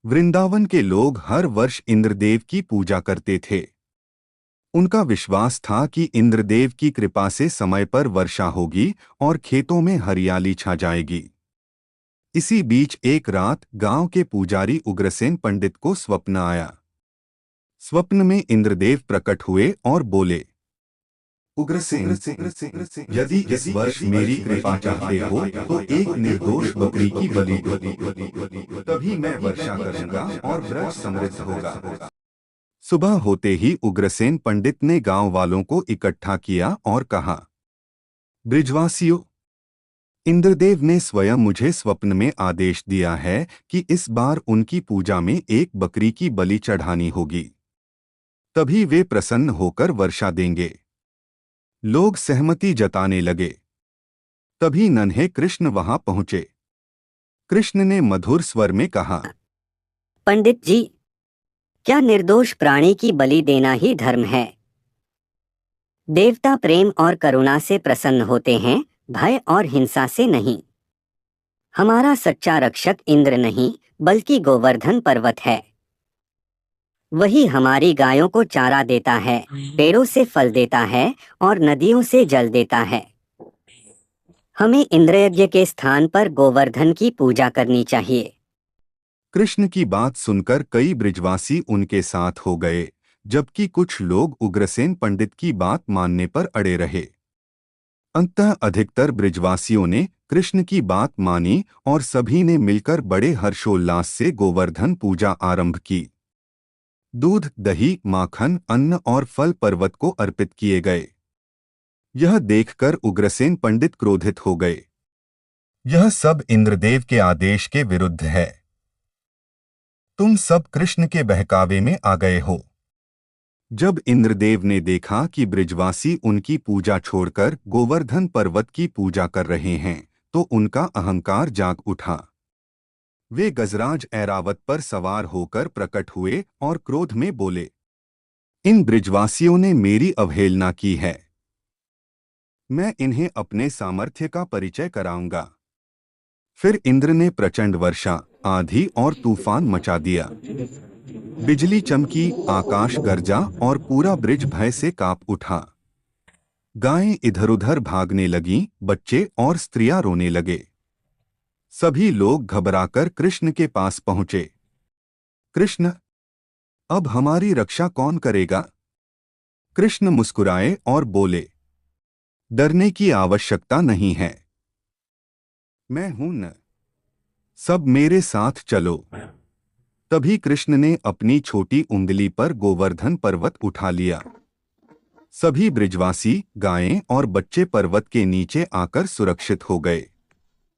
वृंदावन के लोग हर वर्ष इंद्रदेव की पूजा करते थे। उनका विश्वास था कि इंद्रदेव की कृपा से समय पर वर्षा होगी और खेतों में हरियाली छा जाएगी। इसी बीच एक रात गांव के पुजारी उग्रसेन पंडित को स्वप्न आया। स्वप्न में इंद्रदेव प्रकट हुए और बोले, उग्रसेन, यदि इस वर्ष मेरी कृपा चाहते हो तो एक निर्दोष बकरी की बलि दो, तभी मैं वर्षा करूंगा और ब्रज समृद्ध होगा। सुबह होते ही उग्रसेन पंडित ने गांव वालों को इकट्ठा किया और कहा, ब्रिजवासियों, इंद्रदेव ने स्वयं मुझे स्वप्न में आदेश दिया है कि इस बार उनकी पूजा में एक बकरी की बलि चढ़ानी होगी, तभी वे प्रसन्न होकर वर्षा देंगे। लोग सहमति जताने लगे। तभी नन्हे कृष्ण वहां पहुंचे। कृष्ण ने मधुर स्वर में कहा, पंडित जी, क्या निर्दोष प्राणी की बलि देना ही धर्म है? देवता प्रेम और करुणा से प्रसन्न होते हैं, भय और हिंसा से नहीं। हमारा सच्चा रक्षक इंद्र नहीं बल्कि गोवर्धन पर्वत है। वही हमारी गायों को चारा देता है, पेड़ों से फल देता है और नदियों से जल देता है। हमें इंद्रयज्ञ के स्थान पर गोवर्धन की पूजा करनी चाहिए। कृष्ण की बात सुनकर कई ब्रिजवासी उनके साथ हो गए, जबकि कुछ लोग उग्रसेन पंडित की बात मानने पर अड़े रहे। अंततः अधिकतर ब्रिजवासियों ने कृष्ण की बात मानी और सभी ने मिलकर बड़े हर्षोल्लास से गोवर्धन पूजा आरंभ की। दूध, दही, माखन, अन्न और फल पर्वत को अर्पित किए गए। यह देखकर उग्रसेन पंडित क्रोधित हो गए। यह सब इंद्रदेव के आदेश के विरुद्ध है। तुम सब कृष्ण के बहकावे में आ गए हो। जब इंद्रदेव ने देखा कि ब्रिजवासी उनकी पूजा छोड़कर गोवर्धन पर्वत की पूजा कर रहे हैं, तो उनका अहंकार जाग उठा। वे गजराज ऐरावत पर सवार होकर प्रकट हुए और क्रोध में बोले, इन ब्रिजवासियों ने मेरी अवहेलना की है। मैं इन्हें अपने सामर्थ्य का परिचय कराऊंगा। फिर इंद्र ने प्रचंड वर्षा, आंधी और तूफान मचा दिया। बिजली चमकी, आकाश गरजा और पूरा ब्रिज भय से कांप उठा। गायें इधर-उधर भागने लगीं, बच्चे और स्त्रियां रोने लगे। सभी लोग घबराकर कृष्ण के पास पहुंचे। कृष्ण, अब हमारी रक्षा कौन करेगा? कृष्ण मुस्कुराए और बोले, डरने की आवश्यकता नहीं है। मैं हूं न, सब मेरे साथ चलो। तभी कृष्ण ने अपनी छोटी उंगली पर गोवर्धन पर्वत उठा लिया। सभी ब्रिजवासी, गायें और बच्चे पर्वत के नीचे आकर सुरक्षित हो गए।